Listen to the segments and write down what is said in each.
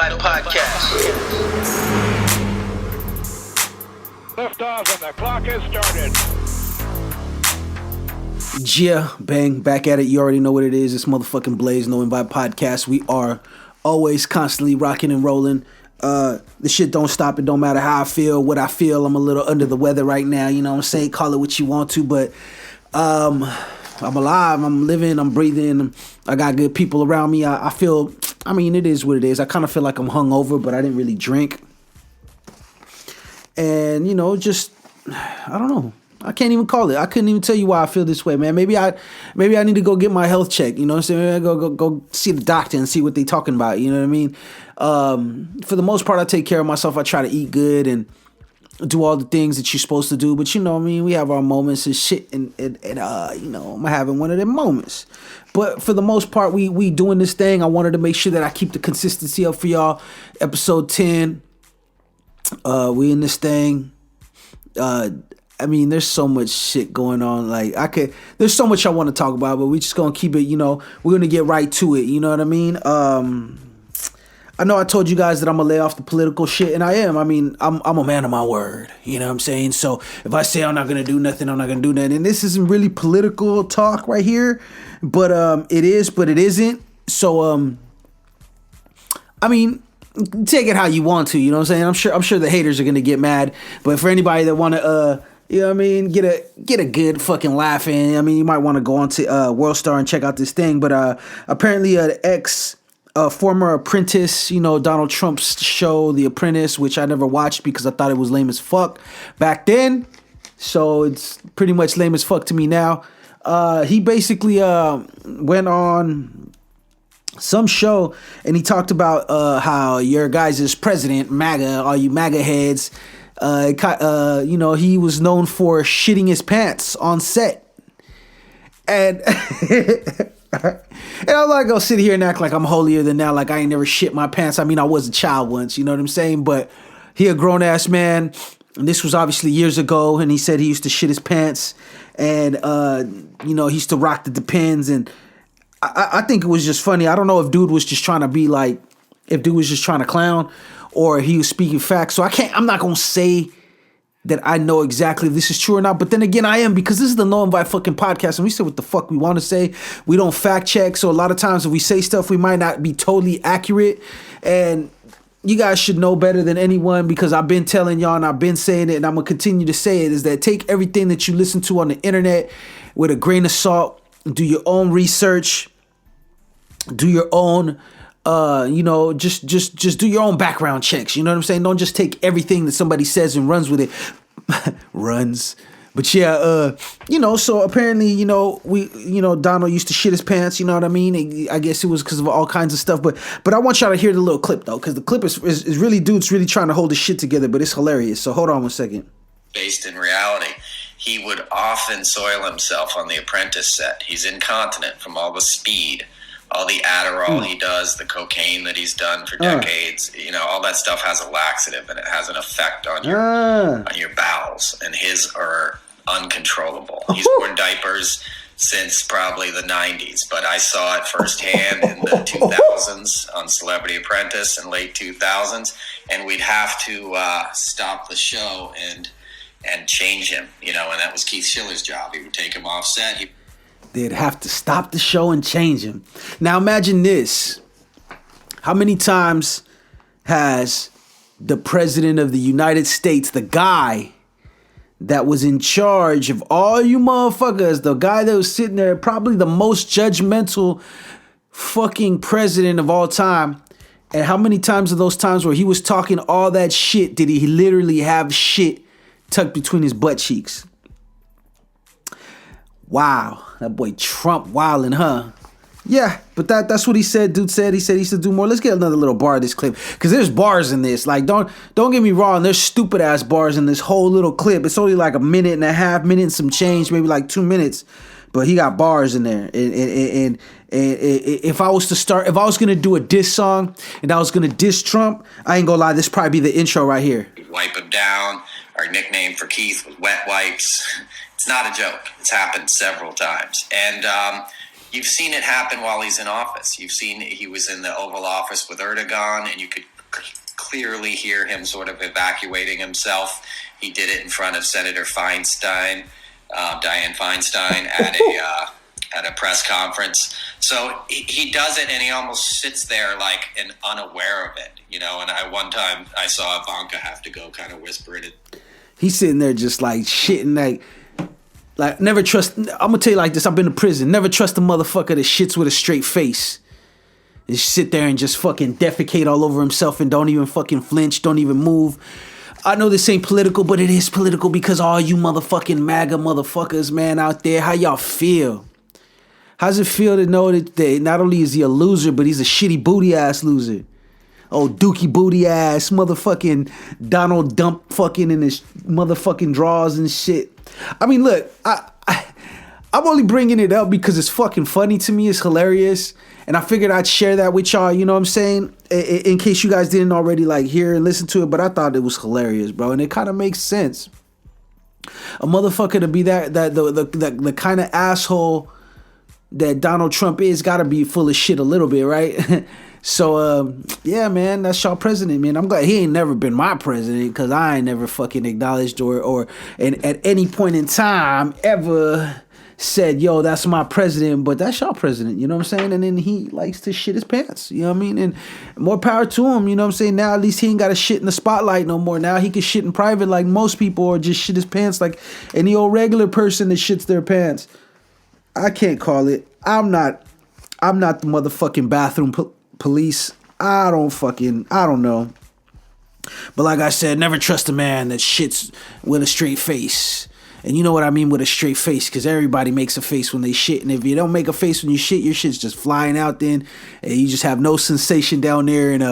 Undivided Podcast. Lift off and the clock has started. Yeah, bang, back at it. You already know what it is. It's motherfucking Blaze, No Invite Podcast. We are always constantly rocking and rolling. The shit don't stop. It don't matter how I feel, what I feel. I'm a little under the weather right now. You know what I'm saying? Call it what you want to, but I'm alive. I'm living. I'm breathing. I got good people around me. I feel, I mean, it is what it is. I kind of feel like I'm hungover, but I didn't really drink. And, you know, just, I don't know. I can't even call it. I couldn't even tell you why I feel this way, man. Maybe I need to go get my health checked. You know what I'm saying? Go see the doctor and see what they talking about. You know what I mean? For the most part, I take care of myself. I try to eat good and do all the things that you're supposed to do. But you know what I mean? We have our moments and shit. And you know, I'm having one of them moments. But for the most part, we doing this thing. I wanted to make sure that I keep the consistency up for y'all. Episode 10. We in this thing. I mean, there's so much shit going on. Like, there's so much I want to talk about, but we just gonna keep it, you know, we're gonna get right to it. You know what I mean? I know I told you guys that I'm gonna lay off the political shit, and I am. I mean, I'm a man of my word. You know what I'm saying? So if I say I'm not gonna do nothing, I'm not gonna do nothing. And this isn't really political talk right here, but it is, but it isn't. So I mean, take it how you want to. You know what I'm saying? I'm sure the haters are gonna get mad, but for anybody that wanna you know what I mean? Get a good fucking laugh in. I mean, you might want to go on to World Star and check out this thing. But apparently the former apprentice, you know, Donald Trump's show, The Apprentice, which I never watched because I thought it was lame as fuck back then. So it's pretty much lame as fuck to me now. He basically went on some show and he talked about how your guys' president, MAGA, all you MAGA heads, you know, he was known for shitting his pants on set. And and I'm not gonna sit here and act like I'm holier than thou, like I ain't never shit my pants. I mean, I was a child once, you know what I'm saying? But he a grown-ass man, and this was obviously years ago, and he said he used to shit his pants, and, you know, he used to rock the Depends, and I think it was just funny. I don't know if dude was just trying to be like, if dude was just trying to clown, or he was speaking facts. So I'm not going to say that I know exactly if this is true or not. But then again, I am, because this is the No Invite fucking podcast. And we say what the fuck we want to say. We don't fact check. So a lot of times if we say stuff, we might not be totally accurate. And you guys should know better than anyone, because I've been telling y'all and I've been saying it and I'm going to continue to say it, is that take everything that you listen to on the internet with a grain of salt. Do your own research. Do your own... you know, just do your own background checks. You know what I'm saying? Don't just take everything that somebody says and runs with it. Runs. But yeah, you know, so apparently, you know, Donald used to shit his pants, you know what I mean? I guess it was because of all kinds of stuff. But I want y'all to hear the little clip, though, because the clip is really, dude's really trying to hold his shit together, but it's hilarious. So hold on 1 second. Based in reality, he would often soil himself on the Apprentice set. He's incontinent from all the speed. All the Adderall he does, the cocaine that he's done for decades, you know, all that stuff has a laxative and it has an effect on your bowels, and his are uncontrollable. He's worn diapers since probably the 90s, but I saw it firsthand in the 2000s on Celebrity Apprentice and late 2000s, and we'd have to stop the show and change him, you know, and that was Keith Schiller's job. He would take him off set. They'd have to stop the show and change him. Now imagine this. How many times has the president of the United States, the guy that was in charge of all you motherfuckers, the guy that was sitting there, probably the most judgmental fucking president of all time, and how many times of those times where he was talking all that shit did he literally have shit tucked between his butt cheeks? Wow, that boy Trump wildin', huh? Yeah, but that's what he said. Dude said he used to do more. Let's get another little bar of this clip, because there's bars in this. Like, don't get me wrong. There's stupid ass bars in this whole little clip. It's only like a minute and a half, minute and some change, maybe like 2 minutes. But he got bars in there. And if I was gonna do a diss song and I was gonna diss Trump, I ain't gonna lie, this probably be the intro right here. Wipe him down. Our nickname for Keith was Wet Wipes. It's not a joke. It's happened several times. And you've seen it happen while he's in office. You've seen he was in the Oval Office with Erdogan, and you could clearly hear him sort of evacuating himself. He did it in front of Senator Feinstein, Dianne Feinstein, at a press conference. So he does it, and he almost sits there like and unaware of it, you know. And one time I saw Ivanka have to go kind of whisper it. He's sitting there just like shitting, like never trust. I'm gonna tell you like this. I've been to prison. Never trust a motherfucker that shits with a straight face. And sit there and just fucking defecate all over himself and don't even fucking flinch, don't even move. I know this ain't political, but it is political because all you motherfucking MAGA motherfuckers, man, out there, how y'all feel? How's it feel to know that not only is he a loser, but he's a shitty booty ass loser? Oh, dookie booty ass motherfucking Donald Dump fucking in his motherfucking drawers and shit. I mean, look, I'm only bringing it up because it's fucking funny to me. It's hilarious. And I figured I'd share that with y'all, you know what I'm saying? In case you guys didn't already like hear and listen to it, but I thought it was hilarious, bro. And it kind of makes sense. A motherfucker to be the kind of asshole that Donald Trump is gotta be full of shit a little bit, right? So, yeah, man, that's y'all president, man. I'm glad he ain't never been my president because I ain't never fucking acknowledged or at any point in time ever said, yo, that's my president, but that's y'all president, you know what I'm saying? And then he likes to shit his pants, you know what I mean? And more power to him, you know what I'm saying? Now at least he ain't got to shit in the spotlight no more. Now he can shit in private like most people, or just shit his pants like any old regular person that shits their pants. I can't call it. I'm not the motherfucking bathroom police. I don't know. But like I said, never trust a man that shits with a straight face. And you know what I mean with a straight face, because everybody makes a face when they shit. And if you don't make a face when you shit, your shit's just flying out then. And you just have no sensation down there. And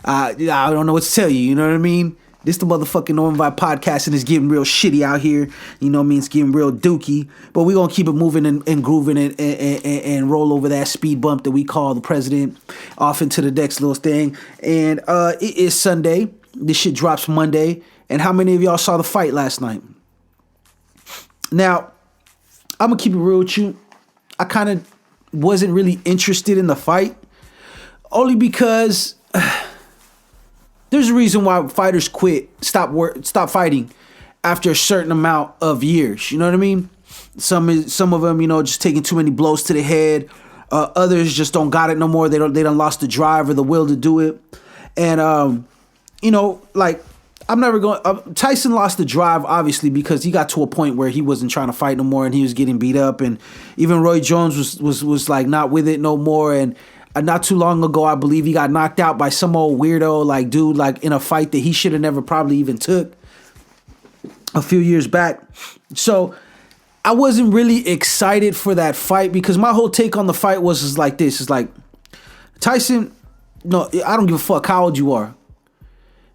I don't know what to tell you. You know what I mean? This the motherfucking Norman Vibe podcast, and it's getting real shitty out here. You know what I mean? It's getting real dookie. But we're going to keep it moving and grooving and roll over that speed bump that we call the president off into the next little thing. And it is Sunday. This shit drops Monday. And how many of y'all saw the fight last night? Now, I'm going to keep it real with you. I kind of wasn't really interested in the fight. Only because there's a reason why fighters stop fighting after a certain amount of years. You know what I mean? Some of them, you know, just taking too many blows to the head. Others just don't got it no more. They done lost the drive or the will to do it. And, you know, like, I'm never going. Tyson lost the drive, obviously, because he got to a point where he wasn't trying to fight no more, and he was getting beat up. And even Roy Jones was like not with it no more. And not too long ago, I believe he got knocked out by some old weirdo like dude, like in a fight that he should have never probably even took a few years back. So I wasn't really excited for that fight because my whole take on the fight was like this: it's like, Tyson, no, I don't give a fuck how old you are.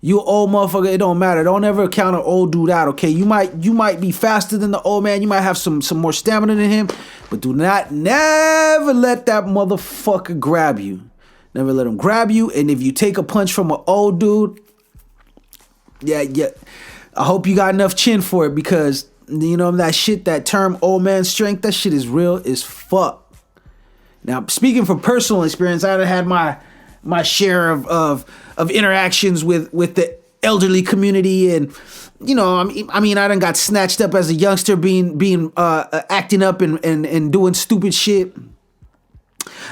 You old motherfucker, it don't matter. Don't ever count an old dude out, okay? You might be faster than the old man. You might have some more stamina than him. But do not never let that motherfucker grab you. Never let him grab you. And if you take a punch from an old dude, yeah. I hope you got enough chin for it because, you know, that shit, that term old man strength, that shit is real as fuck. Now, speaking from personal experience, I done had my share of interactions with the elderly community, and you know, I mean, I done got snatched up as a youngster, being acting up and doing stupid shit.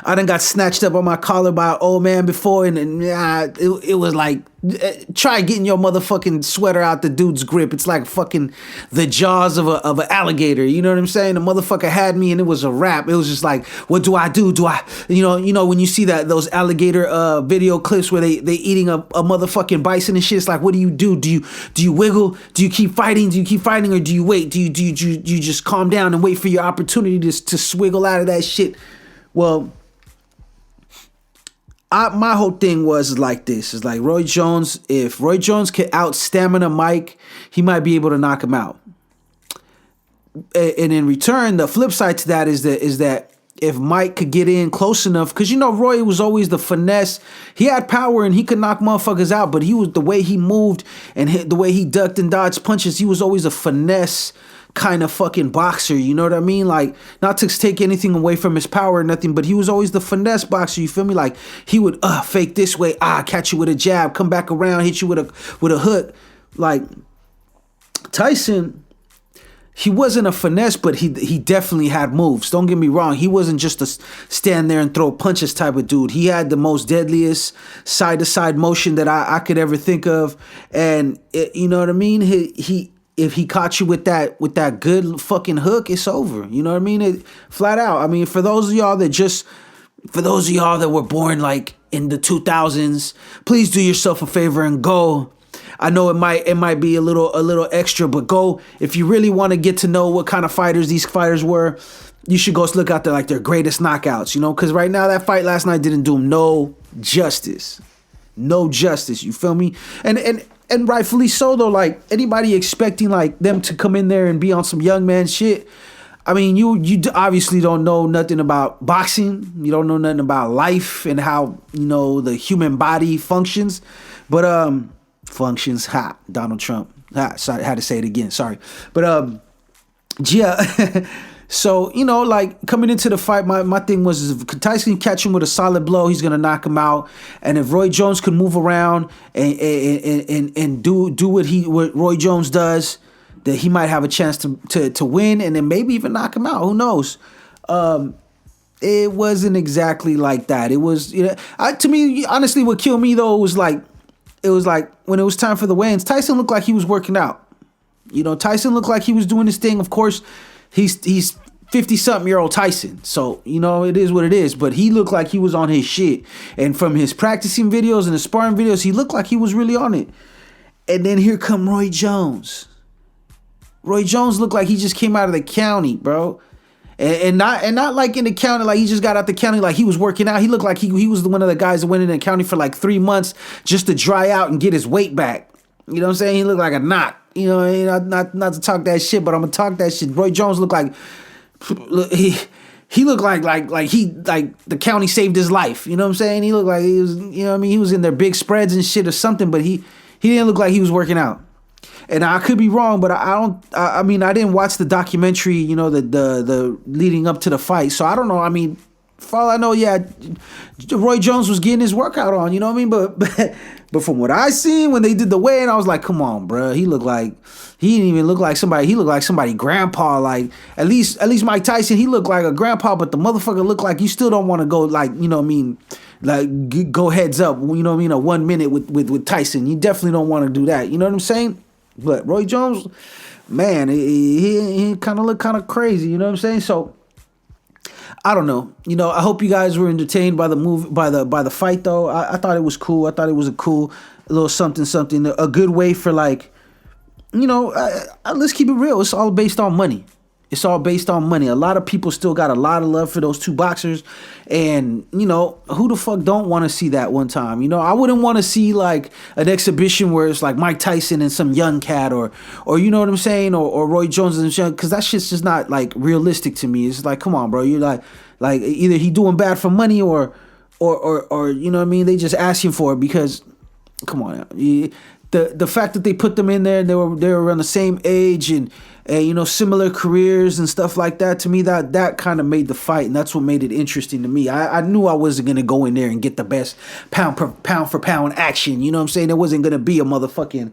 I done got snatched up on my collar by an old man before, and it was like, try getting your motherfucking sweater out the dude's grip. It's like fucking the jaws of an alligator. You know what I'm saying? The motherfucker had me, and it was a wrap. It was just like, what do I do? Do I, you know, when you see those alligator video clips where they eating a motherfucking bison and shit, it's like, what do you do? Do you wiggle? Do you keep fighting? Or do you wait? Do you just calm down and wait for your opportunity to swiggle out of that shit? Well, my whole thing was like this. It's like Roy Jones, if Roy Jones could out-stamina Mike, he might be able to knock him out. And in return, the flip side to that is that if Mike could get in close enough, because, you know, Roy was always the finesse. He had power and he could knock motherfuckers out, but he was the way he moved and the way he ducked and dodged punches, he was always a finesse kind of fucking boxer, you know what I mean? Like, not to take anything away from his power or nothing, but he was always the finesse boxer, you feel me? Like, he would fake this way, catch you with a jab, come back around, hit you with a hook. Like, Tyson, he wasn't a finesse, but he definitely had moves. Don't get me wrong. He wasn't just a stand there and throw punches type of dude. He had the most deadliest side-to-side motion that I could ever think of. And, you know what I mean? If he caught you with that good fucking hook, it's over. You know what I mean? Flat out. I mean, for those of y'all that were born like in the 2000s, please do yourself a favor and go. I know it might be a little extra, but go if you really want to get to know what kind of fighters these fighters were. You should go look out their greatest knockouts, you know, because right now that fight last night didn't do him no justice. You feel me? And rightfully so though. Like, anybody expecting like them to come in there and be on some young man shit, I mean, you obviously don't know nothing about boxing. You don't know nothing about life and how, you know, the human body functions. But functions, Donald Trump. Sorry, I had to say it again. Sorry. But yeah. So, you know, like, coming into the fight, my thing was, if Tyson can catch him with a solid blow, he's gonna knock him out. And if Roy Jones could move around and do what Roy Jones does, that he might have a chance to win and then maybe even knock him out. Who knows? It wasn't exactly like that. It was, you know, to me, honestly, what killed me though was like, when it was time for the weigh-ins, Tyson looked like he was working out. You know, Tyson looked like he was doing his thing. Of course, he's 50-something-year-old Tyson. So, you know, it is what it is. But he looked like he was on his shit. And from his practicing videos and his sparring videos, he looked like he was really on it. And then here come Roy Jones. Roy Jones looked like he just came out of the county, bro. And not like in the county, like he just got out the county, like he was working out. He looked like he was one of the guys that went in the county for like 3 months just to dry out and get his weight back. You know what I'm saying? He looked like a knot. You know, not to talk that shit, but I'm gonna talk that shit. Roy Jones looked like he looked like the county saved his life. You know what I'm saying? He looked like he was, you know what I mean? He was in their big spreads and shit or something, but he didn't look like he was working out. And I could be wrong, but I mean, I didn't watch the documentary, you know, the leading up to the fight. So I don't know. I mean, for all I know, yeah, Roy Jones was getting his workout on, you know what I mean? But from what I seen when they did the weigh-in, I was like, come on, bro. He didn't even look like somebody. He looked like somebody grandpa. Like, at least Mike Tyson, he looked like a grandpa, but the motherfucker looked like you still don't want to go, like, you know what I mean? Like, go heads up, you know what I mean? A 1 minute with Tyson. You definitely don't want to do that. You know what I'm saying? But Roy Jones, man, he kind of looked kind of crazy. You know what I'm saying? So I don't know. You know, I hope you guys were entertained by the movie, by the fight though. I thought it was cool. I thought it was a cool little something, a good way for, like, you know, let's keep it real. It's all based on money. It's all based on money. A lot of people still got a lot of love for those two boxers. And, you know, who the fuck don't want to see that one time? You know, I wouldn't want to see like an exhibition where it's like Mike Tyson and some young cat or you know what I'm saying? Or Roy Jones and shit. Because that shit's just not like realistic to me. It's like, come on, bro. You're like either he doing bad for money or you know what I mean? They just asking for it because, come on. The fact that they put them in there, they were around the same age and you know, similar careers and stuff like that, to me that kind of made the fight, and that's what made it interesting to me. I knew I wasn't gonna go in there and get the best pound for pound action. You know what I'm saying? It wasn't gonna be a motherfucking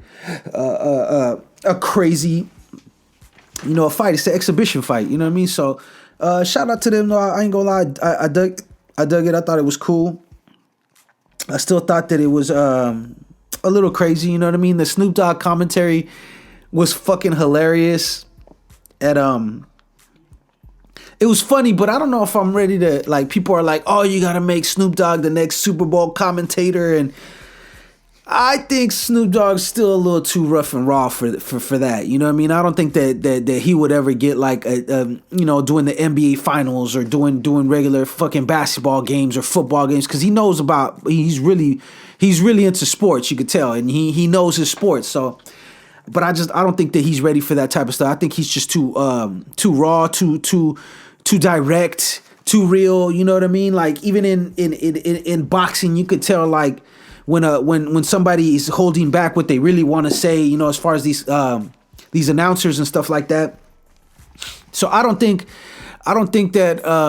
a crazy, you know, a fight. It's an exhibition fight. You know what I mean? So shout out to them. No, I ain't gonna lie. I dug it. I thought it was cool. I still thought that it was a little crazy, you know what I mean? The Snoop Dogg commentary was fucking hilarious. And it was funny, but I don't know if I'm ready to, like, people are like, oh, you gotta make Snoop Dogg the next Super Bowl commentator, and I think Snoop Dogg's still a little too rough and raw for that. You know what I mean? I don't think that he would ever get like you know, doing the NBA finals or doing regular fucking basketball games or football games, because he knows about, he's really into sports, you could tell, and he knows his sports. So, but I don't think that he's ready for that type of stuff. I think he's just too raw, too direct, too real. You know what I mean? Like, even in boxing, you could tell, like, when somebody is holding back what they really want to say, you know, as far as these announcers and stuff like that, So I don't think that's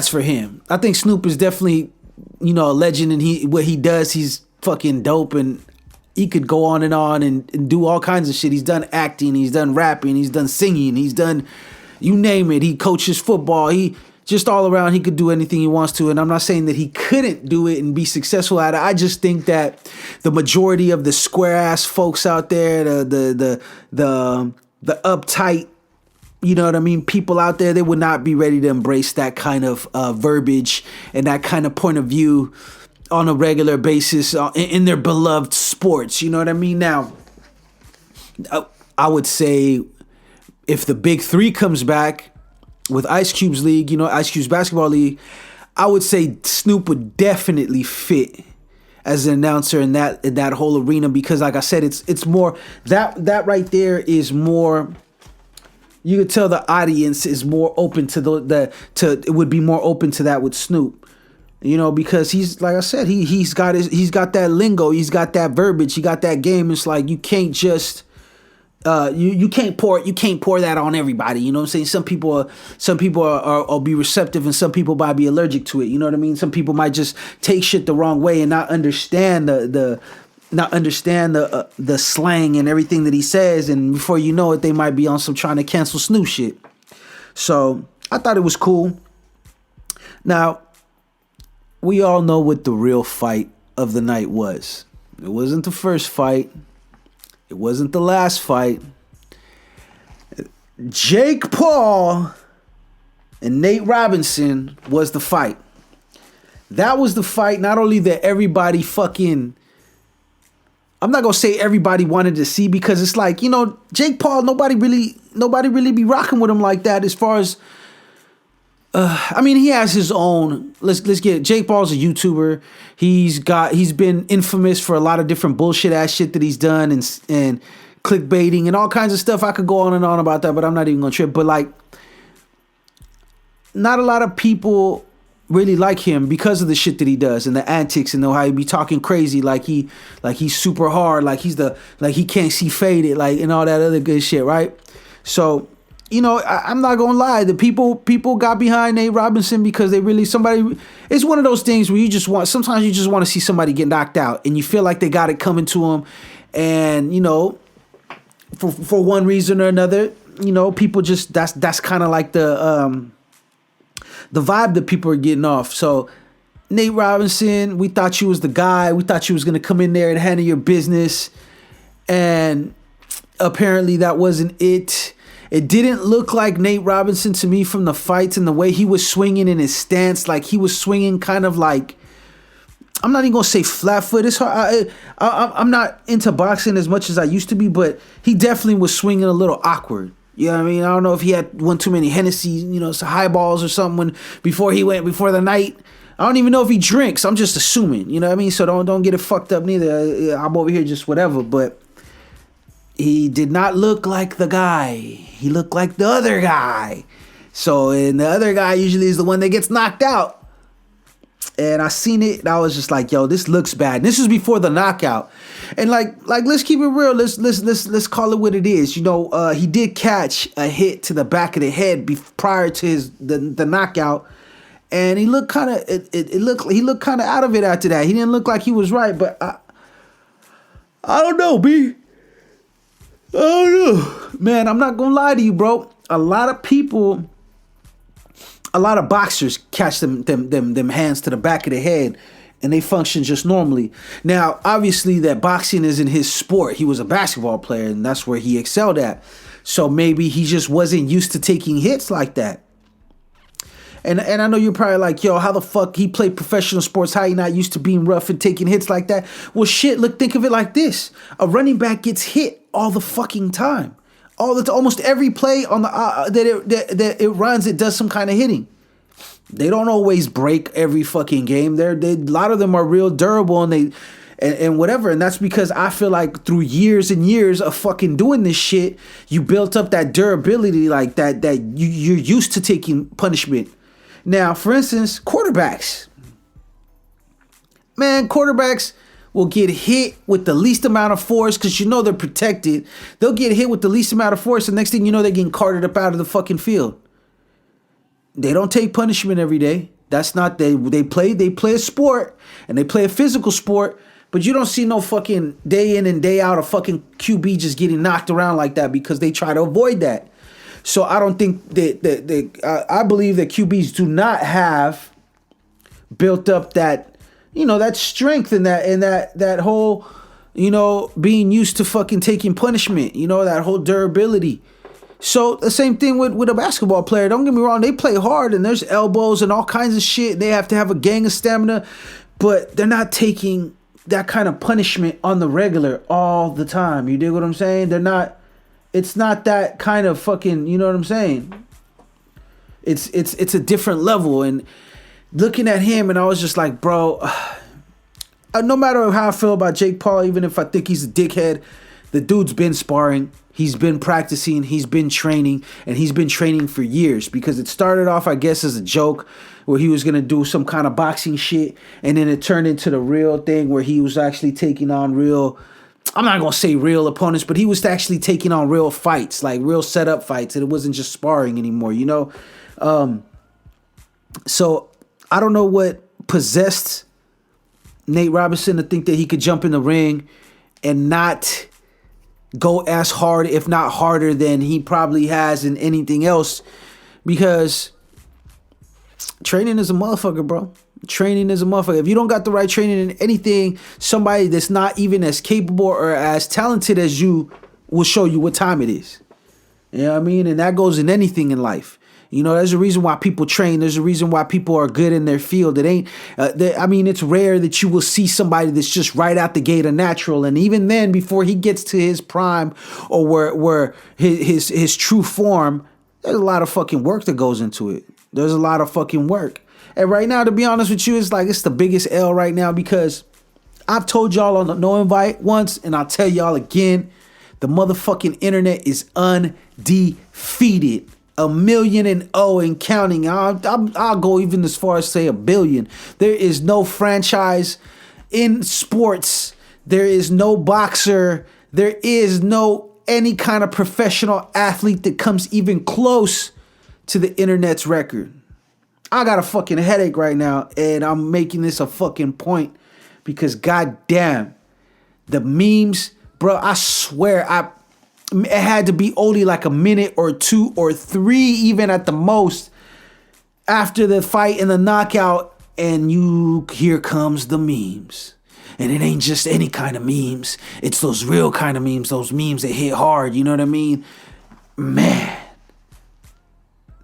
for him. I think Snoop is definitely, a legend, and what he does, he's fucking dope, and he could go on and do all kinds of shit. He's done acting, he's done rapping, he's done singing, he's done, you name it. He coaches football. He just all around, he could do anything he wants to. And I'm not saying that he couldn't do it and be successful at it. I just think that the majority of the square ass folks out there, the uptight, you know what I mean, people out there, they would not be ready to embrace that kind of verbiage and that kind of point of view on a regular basis in their beloved sports. You know what I mean? Now, I would say if the Big Three comes back with Ice Cube's league, Ice Cube's basketball league, I would say Snoop would definitely fit as an announcer in that whole arena, because like I said, it's more that right there is more. You could tell the audience is more open to it would be more open to that with Snoop. Because he's, like I said, he's got that lingo, he's got that verbiage, he got that game. It's like you can't just you can't pour that on everybody. You know what I'm saying? Some people are be receptive, and some people might be allergic to it. You know what I mean? Some people might just take shit the wrong way and not understand the slang and everything that he says, and before you know it, they might be on some trying to cancel Snoop shit. So I thought it was cool. Now, we all know what the real fight of the night was. It wasn't the first fight. It wasn't the last fight. Jake Paul and Nate Robinson was the fight. That was the fight, not only that everybody fucking, I'm not gonna say everybody wanted to see, because it's like, Jake Paul, nobody really be rocking with him like that. As far as, he has his own. Let's get it. Jake Paul's a YouTuber. He's been infamous for a lot of different bullshit ass shit that he's done, and clickbaiting and all kinds of stuff. I could go on and on about that, but I'm not even gonna trip. But like, not a lot of people really like him because of the shit that he does and the antics, and how he be talking crazy like he's super hard, like he can't see faded, like, and all that other good shit, right? So, I'm not gonna lie, the people got behind Nate Robinson because it's one of those things where sometimes you just want to see somebody get knocked out, and you feel like they got it coming to them, and for one reason or another, people just, that's kind of like the vibe that people are getting off. So Nate Robinson, we thought you was the guy. We thought you was going to come in there and handle your business. And apparently that wasn't it. It didn't look like Nate Robinson to me from the fights and the way he was swinging in his stance. Like, he was swinging kind of like, I'm not even going to say flat foot. It's hard. I'm not into boxing as much as I used to be, but he definitely was swinging a little awkward. You know what I mean? I don't know if he had one too many Hennessy, some highballs or something before the night. I don't even know if he drinks. I'm just assuming, you know what I mean? So don't get it fucked up neither. I'm over here just whatever, but he did not look like the guy. He looked like the other guy. So, and the other guy usually is the one that gets knocked out. And I seen it, and I was just like, yo, this looks bad. And this was before the knockout. And like let's keep it real. Let's call it what it is. He did catch a hit to the back of the head prior to the knockout, and he looked kind of he looked kind of out of it after that. He didn't look like he was right, but I don't know, B. I don't know, man. I'm not gonna lie to you, bro. A lot of boxers catch them hands to the back of the head, and they function just normally. Now, obviously, that boxing isn't his sport. He was a basketball player, and that's where he excelled at. So maybe he just wasn't used to taking hits like that. And I know you're probably like, yo, how the fuck he played professional sports? How he not used to being rough and taking hits like that? Well, shit, think of it like this. A running back gets hit all the fucking time. Almost every play on the that it runs, it does some kind of hitting. They don't always break every fucking game. A lot of them are real durable, and whatever. And that's because I feel like through years and years of fucking doing this shit, you built up that durability, like that you're used to taking punishment. Now, for instance, quarterbacks. Man, quarterbacks, will get hit with the least amount of force because you know they're protected. They'll get hit with the least amount of force. The next thing you know, they're getting carted up out of the fucking field. They don't take punishment every day. That's not they play a sport and they play a physical sport, but you don't see no fucking day in and day out a fucking QB just getting knocked around like that because they try to avoid that. So I don't think that I believe that QBs do not have built up that, that strength and that whole, being used to fucking taking punishment, that whole durability. So the same thing with a basketball player. Don't get me wrong, they play hard and there's elbows and all kinds of shit. They have to have a gang of stamina, but they're not taking that kind of punishment on the regular all the time. You dig what I'm saying? It's not that kind of fucking, you know what I'm saying? It's a different level. And looking at him, and I was just like, bro, no matter how I feel about Jake Paul, even if I think he's a dickhead, the dude's been sparring. He's been practicing, he's been training, and he's been training for years because it started off, I guess, as a joke where he was going to do some kind of boxing shit, and then it turned into the real thing where he was actually taking on real, I'm not going to say real opponents, but he was actually taking on real fights, like real setup fights, and it wasn't just sparring anymore, So I don't know what possessed Nate Robinson to think that he could jump in the ring and not go as hard, if not harder, than he probably has in anything else, because training is a motherfucker, bro. Training is a motherfucker. If you don't got the right training in anything, somebody that's not even as capable or as talented as you will show you what time it is. You know what I mean? And that goes in anything in life. There's a reason why people train. There's a reason why people are good in their field. It ain't, it's rare that you will see somebody that's just right out the gate a natural. And even then, before he gets to his prime or where his true form, there's a lot of fucking work that goes into it. There's a lot of fucking work. And right now, to be honest with you, it's the biggest L right now because I've told y'all on the No Invite once, and I'll tell y'all again, the motherfucking internet is undefeated. 1,000,000 and counting. I'll go even as far as say 1 billion. There is no franchise in sports. There is no boxer. There is no any kind of professional athlete that comes even close to the internet's record. I got a fucking headache right now, and I'm making this a fucking point because goddamn, the memes, bro. I swear, it had to be only like a minute or 2 or 3, even at the most, after the fight and the knockout, and here comes the memes. And it ain't just any kind of memes. It's those real kind of memes, those memes that hit hard, you know what I mean? Man,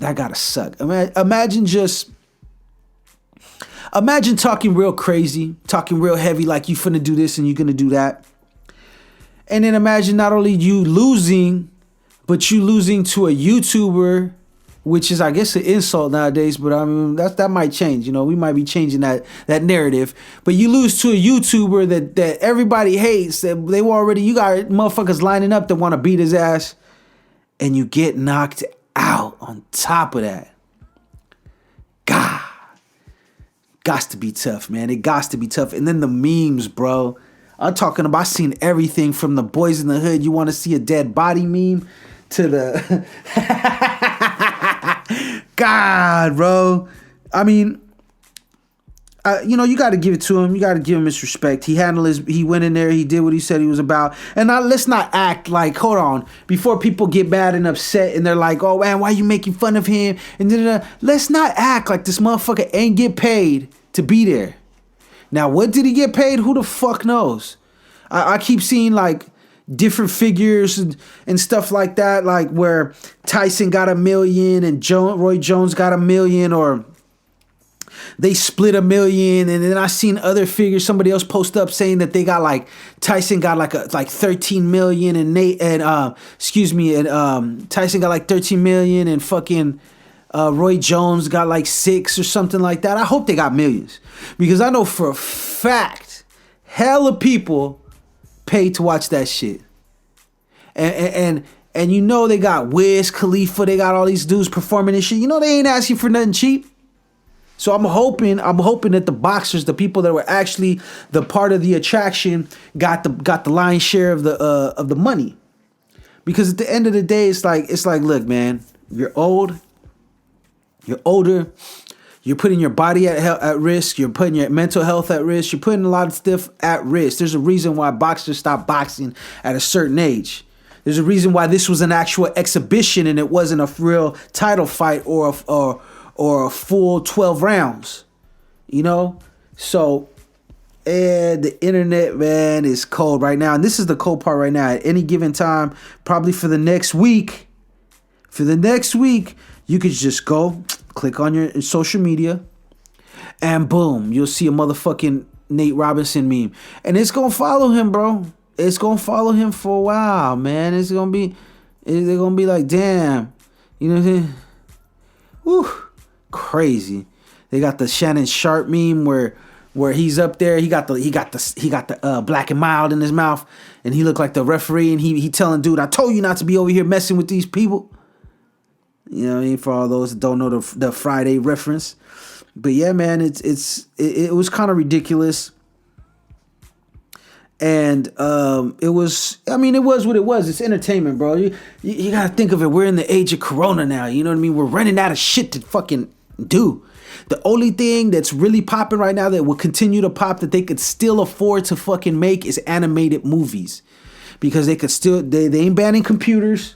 that gotta suck. Imagine talking real crazy, talking real heavy, like you finna do this and you gonna do that. And then imagine not only you losing, but you losing to a YouTuber, which is, I guess, an insult nowadays. But I mean, that might change. We might be changing that narrative. But you lose to a YouTuber that everybody hates. That you got motherfuckers lining up that want to beat his ass, and you get knocked out on top of that. God, gots to be tough, man. It gots to be tough. And then the memes, bro. I'm talking about, I've seen everything from the Boys in the Hood, you want to see a dead body meme, to the... God, bro. I mean, you got to give it to him. You got to give him his respect. He went in there, he did what he said he was about. And now let's not act like, hold on, before people get mad and upset and they're like, oh man, why are you making fun of him? And then let's not act like this motherfucker ain't get paid to be there. Now, what did he get paid? Who the fuck knows? I keep seeing like different figures and stuff like that, like where Tyson got $1 million and Roy Jones got $1 million, or they split $1 million. And then I seen other figures. Somebody else post up saying that they got like Tyson got like 13 million and Tyson got like 13 million and fucking Roy Jones got like 6 or something like that. I hope they got millions, because I know for a fact hella people paid to watch that shit. And they got Wiz Khalifa, they got all these dudes performing this shit. They ain't asking for nothing cheap. So I'm hoping that the boxers, the people that were actually the part of the attraction, got the lion's share of the money. Because at the end of the day, it's like, look, man, you're older, you're putting your body at risk, you're putting your mental health at risk, you're putting a lot of stuff at risk. There's a reason why boxers stop boxing at a certain age. There's a reason why this was an actual exhibition and it wasn't a real title fight or a full 12 rounds, you know? So, the internet, man, is cold right now. And this is the cold part right now. At any given time, probably for the next week, you could just go click on your social media and boom, you'll see a motherfucking Nate Robinson meme. And it's going to follow him, bro. It's going to follow him for a while, man. They're going to be like, damn, you know what I'm saying? Woo, crazy. They got the Shannon Sharp meme where he's up there, he got the black and mild in his mouth, and he looked like the referee, and he telling dude, I told you not to be over here messing with these people. You know what I mean? For all those that don't know the Friday reference. But yeah, man, it was kind of ridiculous. And it was what it was. It's entertainment, bro. You got to think of it. We're in the age of Corona now. You know what I mean? We're running out of shit to fucking do. The only thing that's really popping right now that will continue to pop that they could still afford to fucking make is animated movies. Because they could still, they ain't banning computers.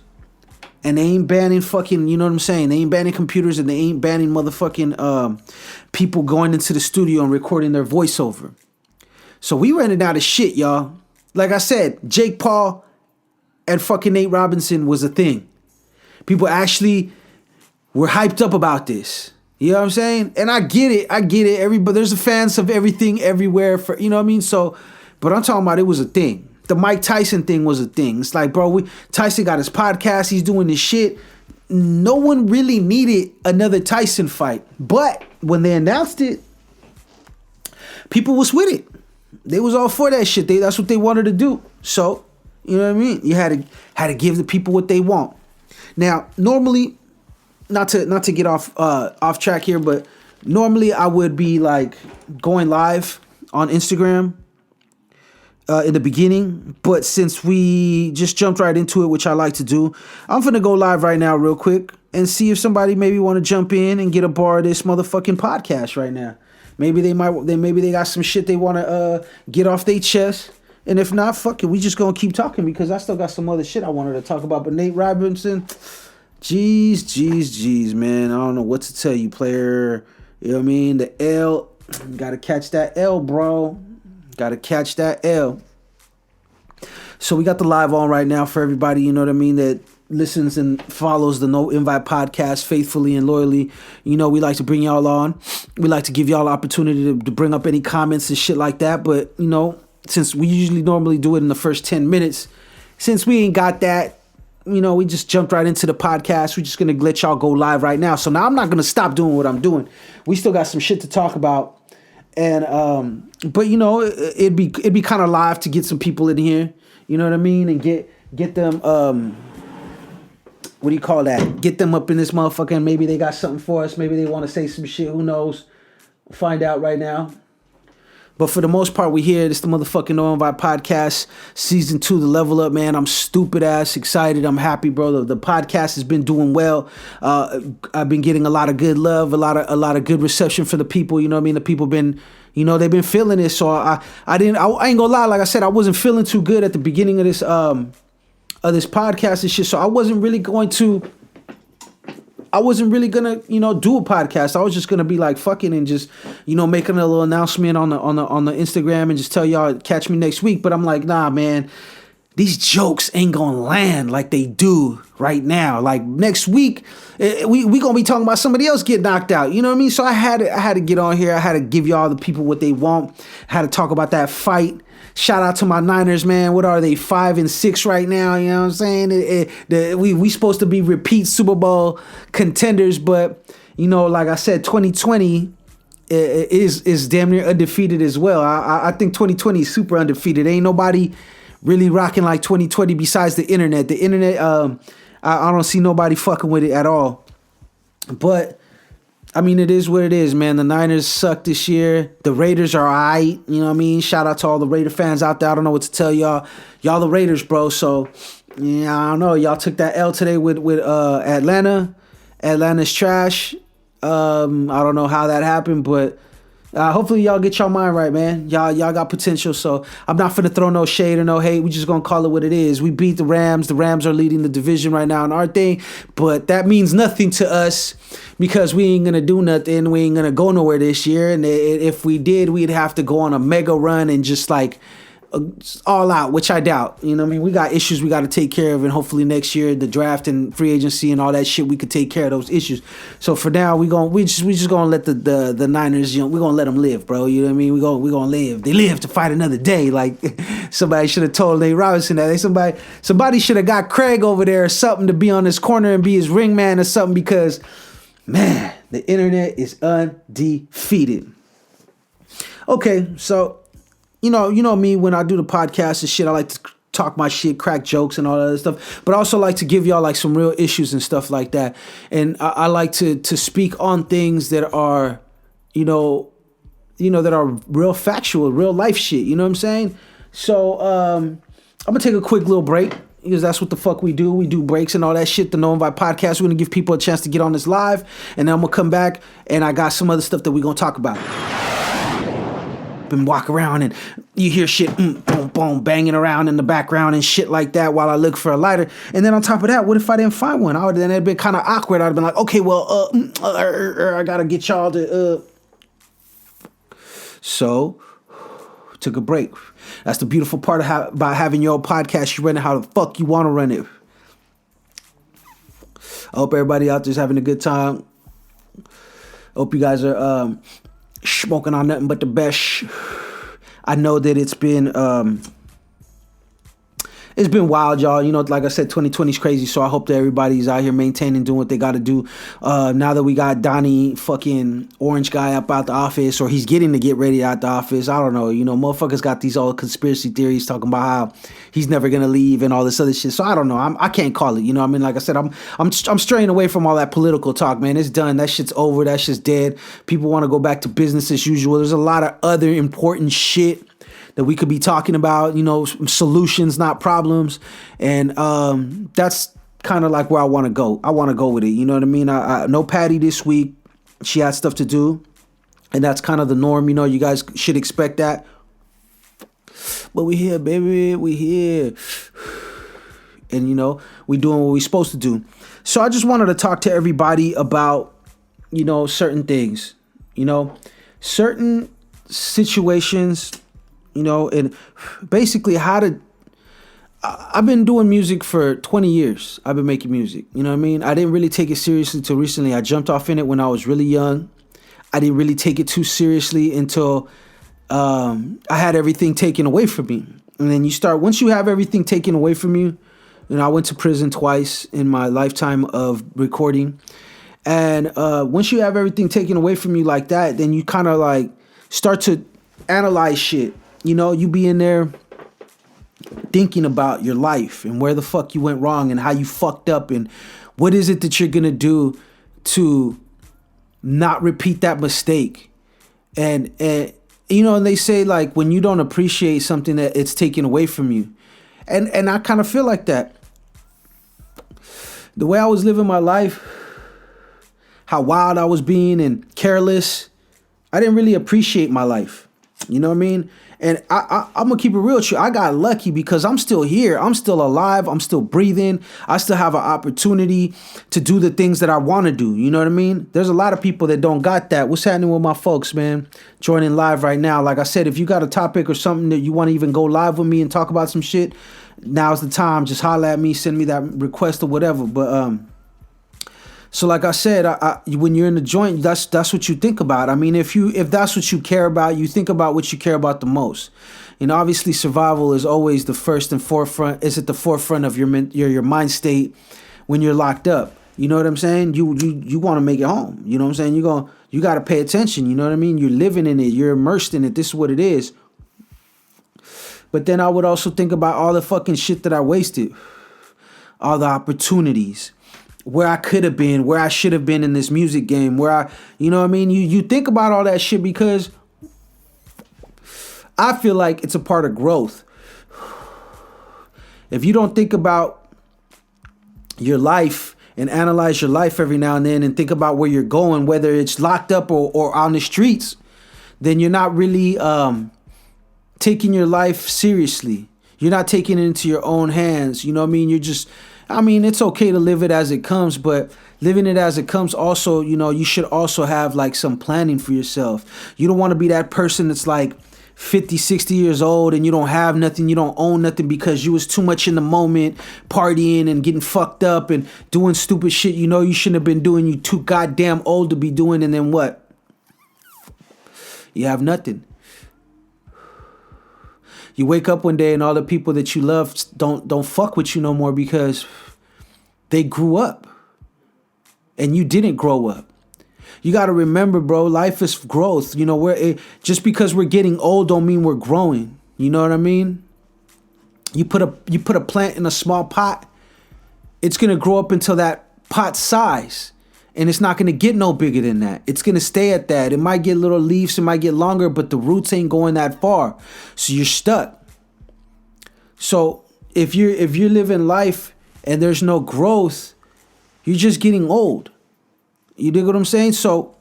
And they ain't banning fucking, you know what I'm saying? They ain't banning computers and they ain't banning motherfucking people going into the studio and recording their voiceover. So we running out of shit, y'all. Like I said, Jake Paul and fucking Nate Robinson was a thing. People actually were hyped up about this. You know what I'm saying? And I get it. Everybody, there's a fans of everything everywhere for, you know what I mean? So, but I'm talking about it was a thing. The Mike Tyson thing was a thing. It's like, bro, Tyson got his podcast. He's doing this shit. No one really needed another Tyson fight. But when they announced it, people was with it. They was all for that shit. That's what they wanted to do. So, you know what I mean? You had to give the people what they want. Now, normally, not to get off track here, but normally I would be like going live on Instagram in the beginning, but since we just jumped right into it, which I like to do, I'm finna go live right now real quick and see if somebody maybe want to jump in and get a bar of this motherfucking podcast right now. Maybe they got some shit they want to get off their chest. And if not, fuck it, we just gonna keep talking because I still got some other shit I wanted to talk about. But Nate Robinson, jeez, man, I don't know what to tell you, player. You know what I mean? The L, gotta catch that L, bro. Gotta catch that L. So we got the live on right now for everybody, you know what I mean, that listens and follows the No Invite podcast faithfully and loyally. You know, we like to bring y'all on. We like to give y'all opportunity to bring up any comments and shit like that. But, you know, since we usually normally do it in the first 10 minutes, since we ain't got that, you know, we just jumped right into the podcast. We're just going to let y'all go live right now. So now I'm not going to stop doing what I'm doing. We still got some shit to talk about. And, but you know, it'd be kind of live to get some people in here, you know what I mean? And get them, what do you call that? Get them up in this motherfucker and maybe they got something for us. Maybe they want to say some shit. Who knows? We'll find out right now. But for the most part, we here. This is the motherfucking No Invite podcast, season 2, the level up, man. I'm stupid ass excited. I'm happy, bro. The podcast has been doing well. I've been getting a lot of good love, a lot of good reception for the people. You know what I mean? The people been, you know, they've been feeling it. So I ain't gonna lie. Like I said, I wasn't feeling too good at the beginning of this podcast and shit. So I wasn't really gonna, you know, do a podcast. I was just gonna be like fucking and just, you know, making a little announcement on the Instagram and just tell y'all catch me next week. But I'm like, nah, man, these jokes ain't gonna land like they do right now. Like next week, we gonna be talking about somebody else get knocked out. You know what I mean? So I had to get on here. I had to give y'all the people what they want. I had to talk about that fight. Shout out to my Niners, man. What are they, 5-6 right now? You know what I'm saying? We supposed to be repeat Super Bowl contenders, but you know, like I said, 2020 is damn near undefeated as well. I think 2020 is super undefeated. Ain't nobody really rocking like 2020 besides the internet. The internet, I don't see nobody fucking with it at all. But I mean, it is what it is, man. The Niners suck this year. The Raiders are all right. You know what I mean? Shout out to all the Raider fans out there. I don't know what to tell y'all. Y'all the Raiders, bro. So, yeah, I don't know. Y'all took that L today with Atlanta. Atlanta's trash. I don't know how that happened, but hopefully y'all get y'all mind right, man. Y'all got potential, so I'm not finna throw no shade or no hate. We just gonna call it what it is. We beat the Rams. The Rams are leading the division right now in our thing, but that means nothing to us because we ain't gonna do nothing. We ain't gonna go nowhere this year, and if we did, we'd have to go on a mega run and just like all out, which I doubt. You know what I mean? We got issues we got to take care of, and hopefully next year the draft and free agency and all that shit, we could take care of those issues. So for now, we just gonna let the Niners, you know, we gonna let them live, bro. You know what I mean? We gonna live. They live to fight another day. Like somebody should have told Nate Robinson that. Somebody should have got Craig over there or something to be on this corner and be his ring man or something, because man, the internet is undefeated. Okay, so. You know me, when I do the podcast and shit, I like to talk my shit, crack jokes and all that other stuff. But I also like to give y'all like some real issues and stuff like that. And I like to speak on things that are, that are real factual, real life shit. You know what I'm saying? So I'm gonna take a quick little break, because that's what the fuck we do. We do breaks and all that shit. The No Invite Podcast. We're gonna give people a chance to get on this live, and then I'm gonna come back and I got some other stuff that we're gonna talk about. And walk around and you hear shit boom boom banging around in the background and shit like that while I look for a lighter. And then on top of that, what if I didn't find one? Then it'd been kind of awkward. I'd have been like, okay, well, I gotta get y'all to So took a break. That's the beautiful part about having your own podcast. You run it how the fuck you want to run it. I hope everybody out there's having a good time. Hope you guys are smoking on nothing but the best. I know that it's been wild, y'all. You know, like I said, 2020 is crazy. So I hope that everybody's out here maintaining, doing what they got to do. Now that we got Donnie fucking orange guy up out the office, or he's getting to get ready out the office. I don't know. You know, motherfuckers got these all conspiracy theories talking about how he's never gonna leave and all this other shit. So I don't know. I can't call it. You know what I mean? Like I said, I'm straying away from all that political talk, man. It's done. That shit's over. That shit's dead. People want to go back to business as usual. There's a lot of other important shit that we could be talking about, you know, solutions, not problems. And that's kind of like where I want to go. I want to go with it. You know what I mean? I no Patty this week. She had stuff to do. And that's kind of the norm. You know, you guys should expect that. But we here, baby. We here. And, you know, we doing what we supposed to do. So I just wanted to talk to everybody about, you know, certain things. You know, certain situations. You know, and basically I've been doing music for 20 years. I've been making music. You know what I mean? I didn't really take it seriously until recently. I jumped off in it when I was really young. I didn't really take it too seriously until I had everything taken away from me. And then once you have everything taken away from you, you know, I went to prison twice in my lifetime of recording. And once you have everything taken away from you like that, then you kind of like start to analyze shit. You know, you be in there thinking about your life and where the fuck you went wrong and how you fucked up and what is it that you're going to do to not repeat that mistake. And you know, and they say like when you don't appreciate something that it's taken away from you. And I kind of feel like that. The way I was living my life, how wild I was being and careless, I didn't really appreciate my life. You know what I mean? And I'm going to keep it real with you. I got lucky because I'm still here. I'm still alive. I'm still breathing. I still have an opportunity to do the things that I want to do. You know what I mean? There's a lot of people that don't got that. What's happening with my folks, man? Joining live right now. Like I said, if you got a topic or something that you want to even go live with me and talk about some shit, now's the time. Just holler at me, send me that request or whatever. But so like I said, when you're in the joint, that's what you think about. I mean, if that's what you care about, you think about what you care about the most. You know, obviously survival is always the first and forefront. It's at the forefront of your mind state when you're locked up. You know what I'm saying? You want to make it home. You know what I'm saying? You got to pay attention. You know what I mean? You're living in it. You're immersed in it. This is what it is. But then I would also think about all the fucking shit that I wasted, all the opportunities. where I could have been, where I should have been in this music game, where I, you know what I mean? You think about all that shit because I feel like it's a part of growth. If you don't think about your life and analyze your life every now and then and think about where you're going, whether it's locked up or on the streets, then you're not really taking your life seriously. You're not taking it into your own hands. You know what I mean? You're just, I mean, it's okay to live it as it comes, but living it as it comes also, you know, you should also have like some planning for yourself. You don't want to be that person that's like 50, 60 years old and you don't have nothing, you don't own nothing because you was too much in the moment, partying and getting fucked up and doing stupid shit you know you shouldn't have been doing, you too goddamn old to be doing, and then what? You have nothing. You wake up one day and all the people that you love don't fuck with you no more because they grew up and you didn't grow up. You got to remember, bro, life is growth. You know, just because we're getting old don't mean we're growing. You know what I mean? You put a plant in a small pot, it's going to grow up until that pot size. And it's not going to get no bigger than that. It's going to stay at that. It might get little leaves, it might get longer, but the roots ain't going that far. So you're stuck. So if you're living life and there's no growth, you're just getting old. You dig what I'm saying? So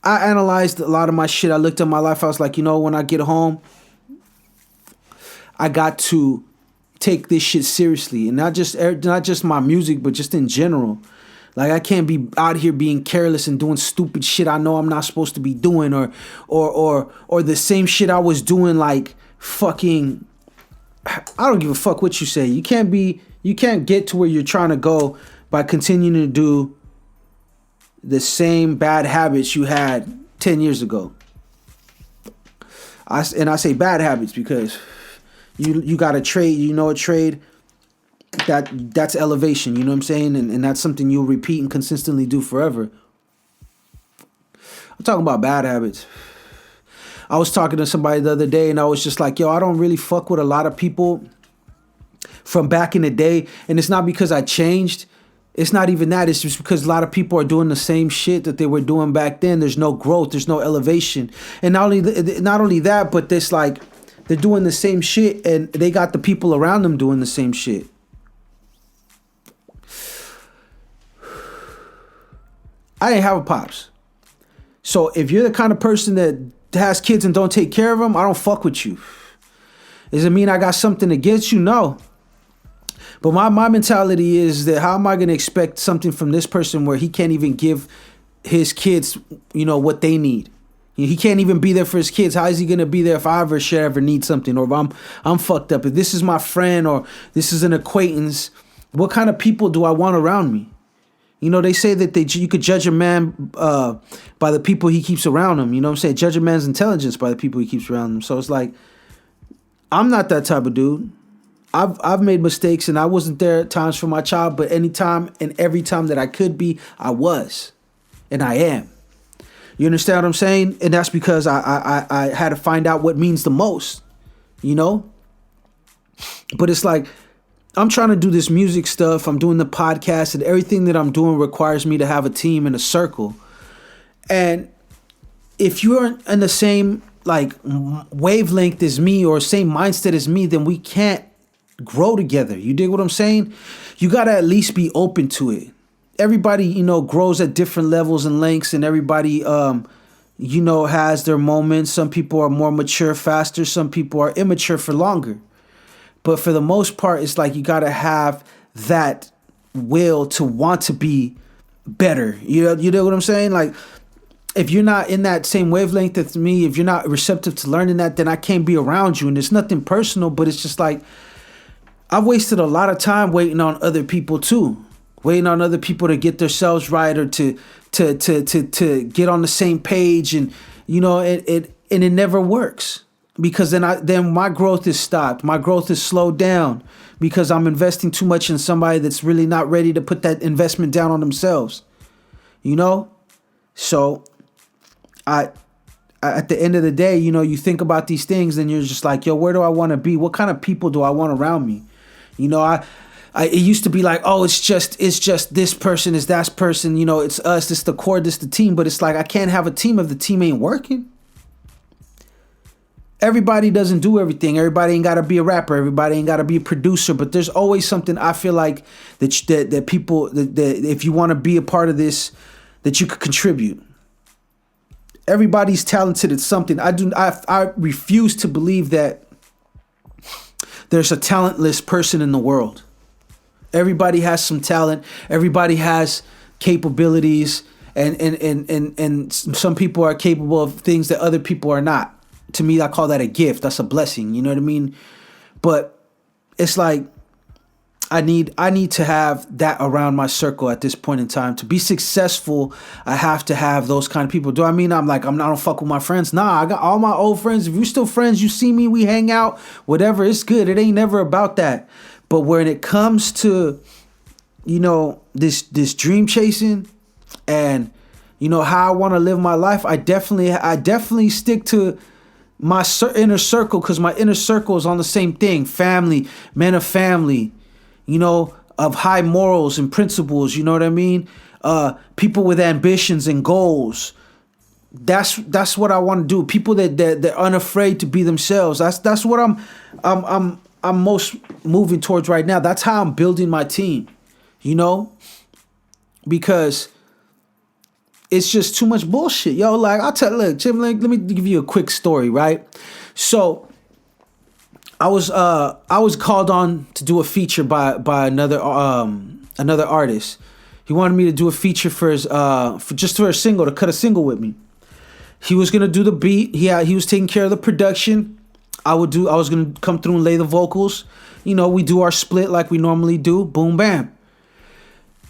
I analyzed a lot of my shit. I looked at my life. I was like, you know, when I get home, I got to take this shit seriously. And not just my music, but just in general. Like, I can't be out here being careless and doing stupid shit I know I'm not supposed to be doing, or the same shit I was doing, like fucking, I don't give a fuck what you say. You can't get to where you're trying to go by continuing to do the same bad habits you had 10 years ago. I say bad habits because you got to trade, you know, a trade. That's elevation, you know what I'm saying? And that's something you'll repeat and consistently do forever. I'm talking about bad habits. I was talking to somebody the other day and I was just like, yo, I don't really fuck with a lot of people from back in the day. And it's not because I changed. It's not even that. It's just because a lot of people are doing the same shit that they were doing back then. There's no growth. There's no elevation. And not only that, but this, like, they're doing the same shit and they got the people around them doing the same shit. I didn't have a pops. So if you're the kind of person that has kids and don't take care of them, I don't fuck with you. Does it mean I got something against you? No. But my mentality is that how am I going to expect something from this person where he can't even give his kids, you know, what they need? He can't even be there for his kids. How is he going to be there if I ever need something, or if I'm fucked up? If this is my friend or this is an acquaintance, what kind of people do I want around me? You know, they say that you could judge a man by the people he keeps around him. You know what I'm saying? Judge a man's intelligence by the people he keeps around him. So it's like, I'm not that type of dude. I've made mistakes and I wasn't there at times for my child, but anytime and every time that I could be, I was. And I am. You understand what I'm saying? And that's because I had to find out what means the most, you know? But it's like, I'm trying to do this music stuff. I'm doing the podcast, and everything that I'm doing requires me to have a team and a circle. And if you're in the same like wavelength as me or same mindset as me, then we can't grow together. You dig what I'm saying? You got to at least be open to it. Everybody, you know, grows at different levels and lengths, and everybody, you know, has their moments. Some people are more mature faster. Some people are immature for longer. But for the most part, it's like you got to have that will to want to be better. You know what I'm saying? Like, if you're not in that same wavelength as me, if you're not receptive to learning that, then I can't be around you. And it's nothing personal, but it's just like, I've wasted a lot of time waiting on other people too. Waiting on other people to get themselves right or to get on the same page. And, you know, it never works. Because then my growth is stopped. My growth is slowed down because I'm investing too much in somebody that's really not ready to put that investment down on themselves. You know? So at the end of the day, you know, you think about these things and you're just like, yo, where do I want to be? What kind of people do I want around me? You know, It used to be like, oh, it's just this person, is that person, you know, it's us, it's the core, this the team. But it's like, I can't have a team if the team ain't working. Everybody doesn't do everything. Everybody ain't got to be a rapper. Everybody ain't got to be a producer. But there's always something I feel like that people that if you want to be a part of this, that you could contribute. Everybody's talented at something. I refuse to believe that there's a talentless person in the world. Everybody has some talent. Everybody has capabilities, and some people are capable of things that other people are not. To me, I call that a gift. That's a blessing. You know what I mean? But it's like I need to have that around my circle at this point in time. To be successful, I have to have those kind of people. Do I mean I don't fuck with my friends? Nah, I got all my old friends. If you're still friends, you see me, we hang out, whatever, it's good. It ain't never about that. But when it comes to, you know, this dream chasing and, you know, how I want to live my life, I definitely stick to my inner circle, because my inner circle is on the same thing. Family, men of family, you know, of high morals and principles, you know what I mean? People with ambitions and goals. That's what I want to do. People that are unafraid to be themselves. That's what I'm most moving towards right now. That's how I'm building my team, you know? Because it's just too much bullshit, yo. Like look, Jim, let me give you a quick story, right? So I was called on to do a feature by another artist. He wanted me to do a feature for his for a single, to cut a single with me. He was gonna do the beat. He was taking care of the production. I was gonna come through and lay the vocals. You know, we do our split like we normally do. Boom, bam.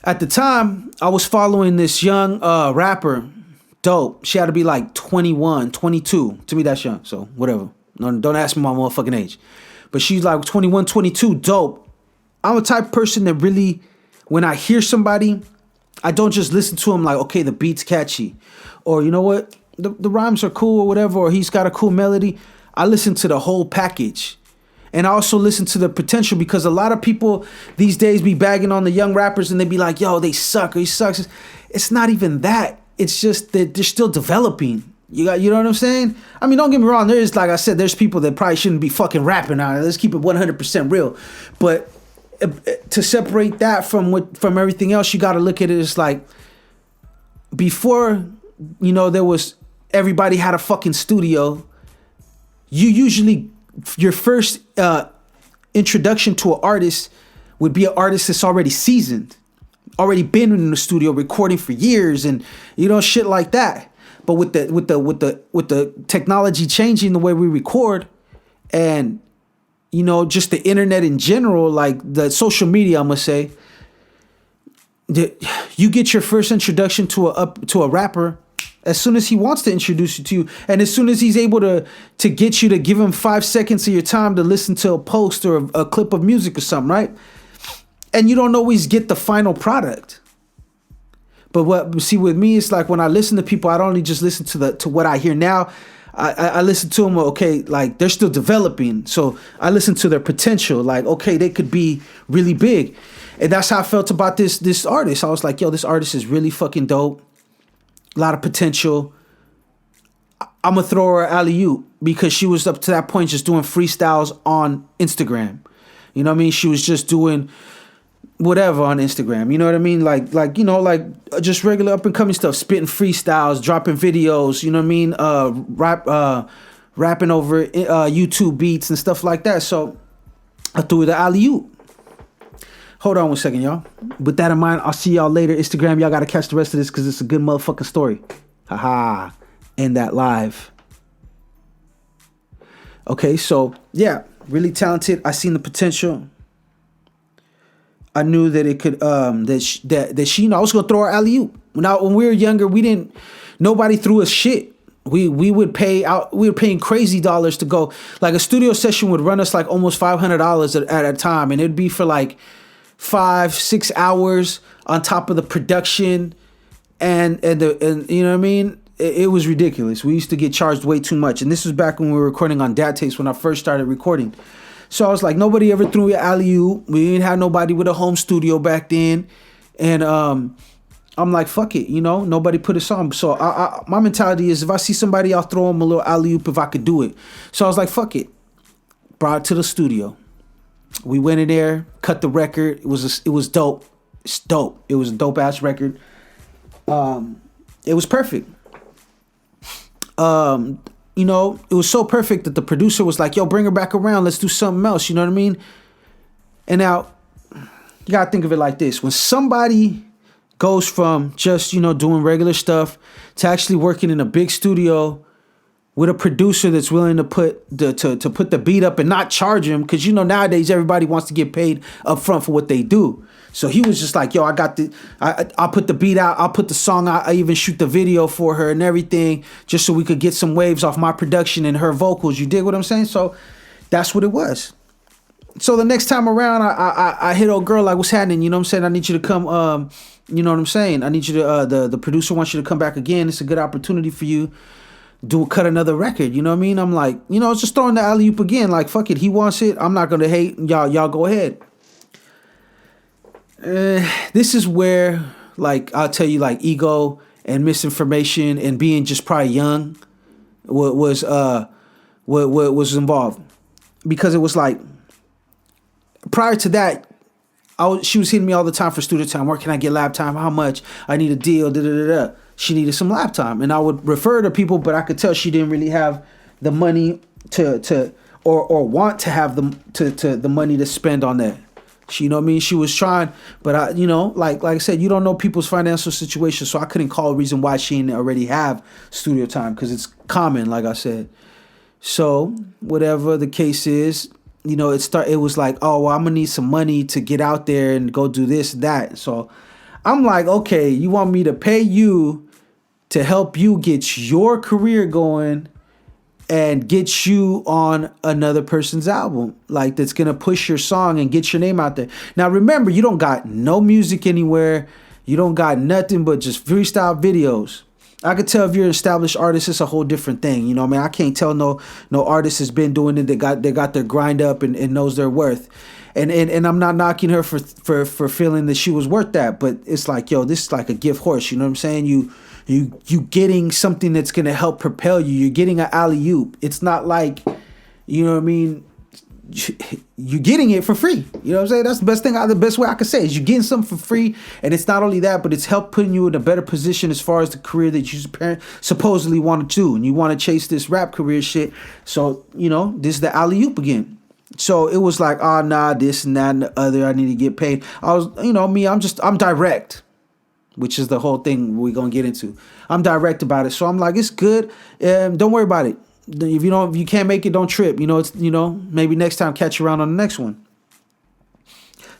At the time, I was following this young rapper, Dope. She had to be like 21, 22. To me, that's young, so whatever. No, don't ask me my motherfucking age. But she's like 21, 22, Dope. I'm a type of person that really, when I hear somebody, I don't just listen to him like, okay, the beat's catchy. Or you know what, the rhymes are cool or whatever, or he's got a cool melody. I listen to the whole package. And I also listen to the potential, because a lot of people these days be bagging on the young rappers and they be like, yo, they suck or he sucks. It's not even that. It's just that they're still developing. You know what I'm saying? I mean, don't get me wrong. There's, like I said, there's people that probably shouldn't be fucking rapping on it. Let's keep it 100% real. But to separate that from everything else, you got to look at it as like, before, you know, everybody had a fucking studio. You usually, your first introduction to an artist would be an artist that's already seasoned, already been in the studio recording for years, and you know, shit like that. But with the technology changing the way we record, and you know, just the internet in general, like the social media, I'm gonna say, you get your first introduction to a rapper as soon as he wants to introduce you to you, and as soon as he's able to get you to give him 5 seconds of your time to listen to a post or a clip of music or something, right? And you don't always get the final product. But with me, it's like when I listen to people, I don't only just listen to what I hear now. I listen to them, okay, like they're still developing. So I listen to their potential, like, okay, they could be really big. And that's how I felt about this artist. I was like, yo, this artist is really fucking dope. A lot of potential. I'm going to throw her alley-oop, because she was up to that point just doing freestyles on Instagram. You know what I mean? She was just doing whatever on Instagram. You know what I mean? Like you know, like just regular up-and-coming stuff, spitting freestyles, dropping videos, you know what I mean? Rapping over YouTube beats and stuff like that. So I threw her the alley-oop. Hold on 1 second, y'all. With that in mind, I'll see y'all later. Instagram, y'all got to catch the rest of this because it's a good motherfucking story. Haha. End that live. Okay, so, yeah. Really talented. I seen the potential. I knew that it could, that she, you know, I was going to throw her alley-oop. When we were younger, nobody threw us shit. We would pay out. We were paying crazy dollars to go. Like a studio session would run us like almost $500 at a time. And it'd be for like 5-6 hours on top of the production and you know what I mean? It was ridiculous. We used to get charged way too much. And this was back when we were recording on DAT tapes, when I first started recording. So I was like, nobody ever threw an alley-oop. We didn't have nobody with a home studio back then. And I'm like, fuck it, nobody put a song. So my mentality is if I see somebody, I'll throw them a little alley-oop if I could do it. So I was like, fuck it. Brought it to the studio. We went in there, cut the record. It was dope. It's dope. It was a dope ass record. It was perfect. It was so perfect that the producer was like, yo, bring her back around. Let's do something else. You know what I mean? And now you got to think of it like this. When somebody goes from just, doing regular stuff to actually working in a big studio with a producer that's willing to put the beat up and not charge him, because nowadays everybody wants to get paid up front for what they do. So he was just like, yo, I'll put the beat out, I'll put the song out, I even shoot the video for her and everything, just so we could get some waves off my production and her vocals. You dig what I'm saying? So that's what it was. So the next time around, I hit old girl like, what's happening? You know what I'm saying? I need you to come, you know what I'm saying? I need you to, the producer wants you to come back again. It's a good opportunity for you. Cut another record, you know what I mean? I'm like, it's just throwing the alley-oop again. Like, fuck it, he wants it. I'm not gonna hate. Y'all go ahead. This is where, like, I'll tell you, like, ego and misinformation and being just probably young was involved, because it was like, prior to that, she was hitting me all the time for studio time. Where can I get lab time? How much? I need a deal. Da da da da. She needed some lap time, and I would refer to people, but I could tell she didn't really have the money or want to have the money to spend on that. She, she was trying, but I, like I said, you don't know people's financial situation, so I couldn't call a reason why she didn't already have studio time, because it's common, like I said. So whatever the case is, it was like, oh, well, I'm gonna need some money to get out there and go do this, that. So I'm like, okay, you want me to pay you to help you get your career going and get you on another person's album, like, that's going to push your song and get your name out there. Now, remember, you don't got no music anywhere. You don't got nothing but just freestyle videos. I could tell if you're an established artist, it's a whole different thing. I can't tell no artist has been doing it. They got their grind up and knows their worth. And I'm not knocking her for feeling that she was worth that, but it's like, yo, this is like a gift horse. You know what I'm saying? You getting something that's gonna help propel you. You're getting an alley-oop. It's not like, you know what I mean? You're getting it for free. You know what I'm saying? That's the best way I could say is you're getting something for free, and it's not only that, but it's help putting you in a better position as far as the career that you supposedly want to do, and you want to chase this rap career shit. So this is the alley-oop again. So it was like, oh, nah, this and that and the other. I need to get paid. I was, I'm direct, which is the whole thing we're going to get into. I'm direct about it. So I'm like, it's good. Don't worry about it. If you can't make it, don't trip. Maybe next time catch you around on the next one.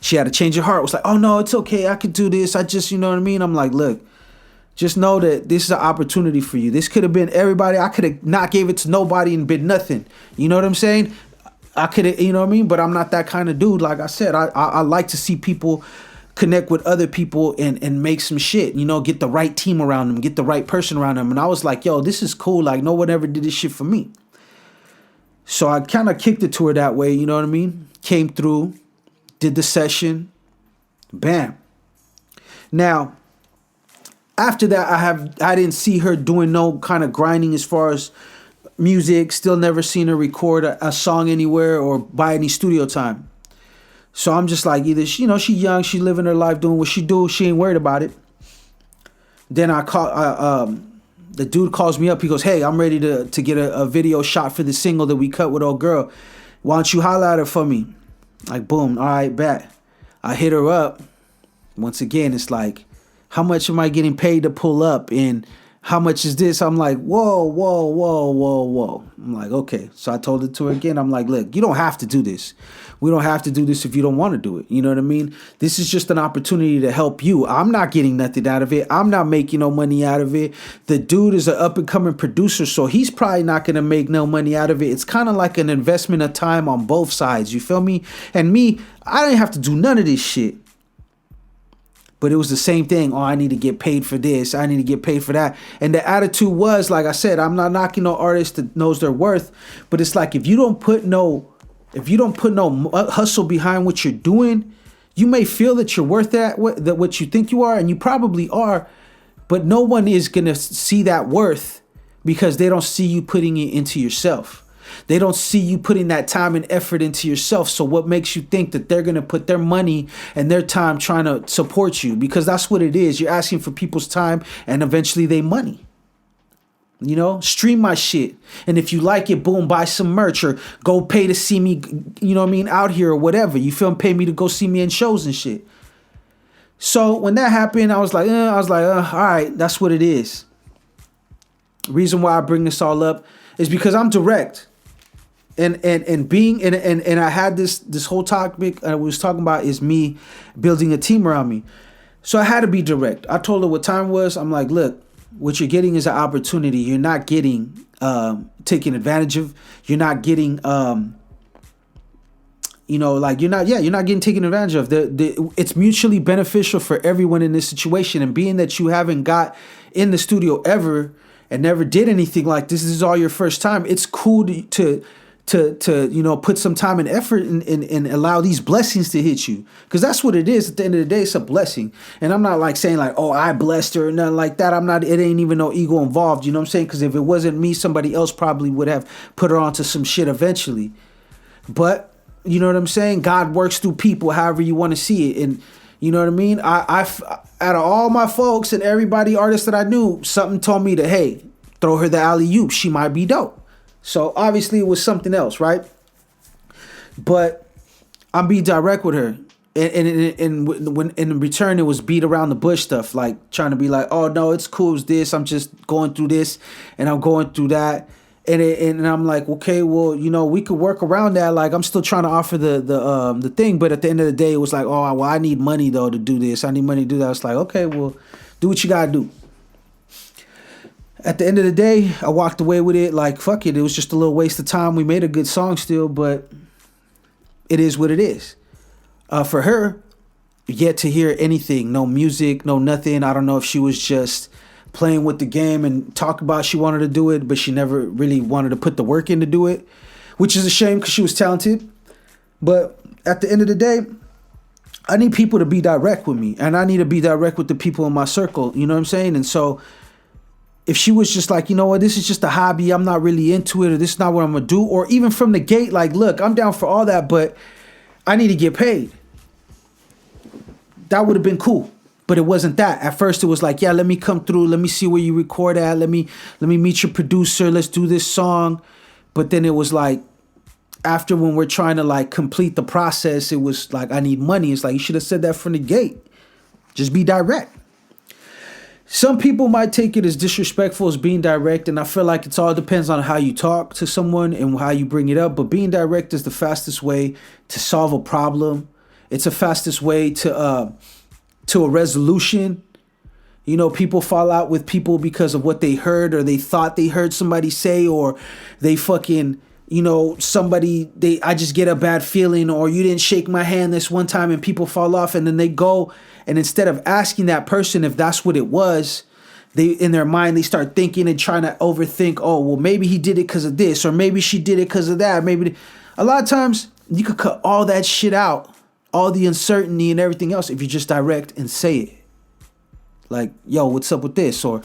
She had a change of heart. It was like, oh, no, it's okay. I could do this. I just, you know what I mean? I'm like, look, just know that this is an opportunity for you. This could have been everybody. I could have not gave it to nobody and been nothing. You know what I'm saying? I could have, you know what I mean? But I'm not that kind of dude. Like I said, I like to see people connect with other people and make some shit, get the right team around them, get the right person around them. And I was like, yo, this is cool. Like, no one ever did this shit for me. So I kind of kicked it to her that way, you know what I mean? Came through, did the session, bam. Now, after that, I didn't see her doing no kind of grinding as far as music. Still never seen her record a song anywhere or buy any studio time. So I'm just like, either she young, she living her life doing what she do, she ain't worried about it. Then the dude calls me up. He goes, hey, I'm ready to get a video shot for the single that we cut with old girl. Why don't you holler at her for me? Like, boom, all right, bet. I hit her up. Once again, it's like, how much am I getting paid to pull up? And how much is this? I'm like, whoa. I'm like, okay. So I told it to her again. I'm like, look, you don't have to do this. We don't have to do this if you don't want to do it. You know what I mean? This is just an opportunity to help you. I'm not getting nothing out of it. I'm not making no money out of it. The dude is an up-and-coming producer, so he's probably not going to make no money out of it. It's kind of like an investment of time on both sides. You feel me? And me, I didn't have to do none of this shit. But it was the same thing. Oh, I need to get paid for this. I need to get paid for that. And the attitude was, like I said, I'm not knocking no artist that knows their worth. But it's like, if you don't put no if you don't put no hustle behind what you're doing, you may feel that you're worth that what you think you are, and you probably are, but no one is going to see that worth because they don't see you putting it into yourself. They don't see you putting that time and effort into yourself. So what makes you think that they're going to put their money and their time trying to support you? Because that's what it is. You're asking for people's time and eventually they money. You know, stream my shit. And if you like it, boom, buy some merch or go pay to see me, you know what I mean, out here or whatever. You feel me? Pay me to go see me in shows and shit. So when that happened, I was like, all right, that's what it is. Reason why I bring this all up is because I'm direct. And I had this whole topic I was talking about is me building a team around me. So I had to be direct. I told her what time it was. I'm like, look, what you're getting is an opportunity. You're not getting taken advantage of. You're not getting you're not getting taken advantage of. It's mutually beneficial for everyone in this situation. And being that you haven't got in the studio ever and never did anything like this is all your first time, it's cool to put some time and effort and allow these blessings to hit you, because that's what it is. At the end of the day, it's a blessing. And I'm not like saying like, oh, I blessed her or nothing like that. it ain't even no ego involved, you know what I'm saying? Because if it wasn't me, somebody else probably would have put her onto some shit eventually. But you know what I'm saying? God works through people however you want to see it. And you know what I mean? I out of all my folks and everybody, artists that I knew, something told me to, hey, throw her the alley-oop. She might be dope. So obviously it was something else, right? But I'm being direct with her. And when in return, it was beat around the bush stuff, like trying to be like, oh no, it's cool, it's this. I'm just going through this and I'm going through that. And I'm like, okay, well, we could work around that. Like, I'm still trying to offer the thing. But at the end of the day, it was like, oh, well, I need money though to do this. I need money to do that. It's like, okay, well, do what you gotta do. At the end of the day, I walked away with it like, fuck it. It was just a little waste of time. We made a good song still, but it is what it is. For her, yet to hear anything. No music, no nothing. I don't know if she was just playing with the game and talk about she wanted to do it, but she never really wanted to put the work in to do it, which is a shame because she was talented. But at the end of the day, I need people to be direct with me, and I need to be direct with the people in my circle. You know what I'm saying? And so if she was just like, you know what, this is just a hobby, I'm not really into it, or this is not what I'm gonna do, or even from the gate, like, look, I'm down for all that, but I need to get paid. That would have been cool. But it wasn't that. At first it was like, yeah, let me come through, let me see where you record at, let me meet your producer, let's do this song. But then it was like, after when we're trying to like complete the process, it was like, I need money. It's like, you should have said that from the gate. Just be direct. Some people might take it as disrespectful as being direct, and I feel like it all depends on how you talk to someone and how you bring it up. But being direct is the fastest way to solve a problem. It's the fastest way to a resolution. People fall out with people because of what they heard, or they thought they heard somebody say, or they fucking, I just get a bad feeling, or you didn't shake my hand this one time, and people fall off, and then they go, and instead of asking that person if that's what it was, they, in their mind, they start thinking and trying to overthink, oh, well, maybe he did it because of this, or maybe she did it because of that. A lot of times you could cut all that shit out, all the uncertainty and everything else, if you just direct and say it. Like, yo, what's up with this? Or,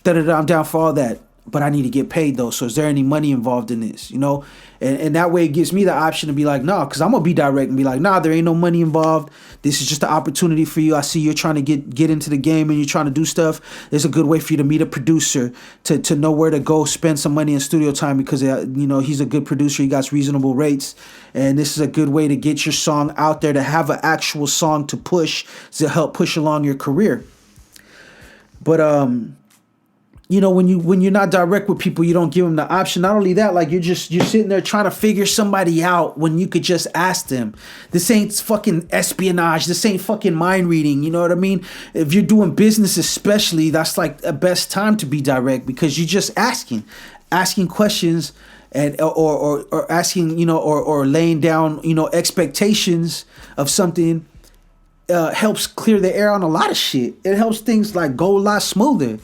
da-da-da, I'm down for all that, but I need to get paid though. So is there any money involved in this? And that way it gives me the option to be like, nah, because I'm going to be direct and be like, nah, there ain't no money involved. This is just an opportunity for you. I see you're trying to get into the game and you're trying to do stuff. It's a good way for you to meet a producer, to know where to go spend some money in studio time, because, he's a good producer. He got reasonable rates. And this is a good way to get your song out there, to have an actual song to push, to help push along your career. But, when you're not direct with people, you don't give them the option. Not only that, like, you're sitting there trying to figure somebody out when you could just ask them. This ain't fucking espionage. This ain't fucking mind reading. You know what I mean? If you're doing business, especially, that's like the best time to be direct, because you're just asking questions, and or asking, or laying down, expectations of something. Helps clear the air on a lot of shit. It helps things like go a lot smoother.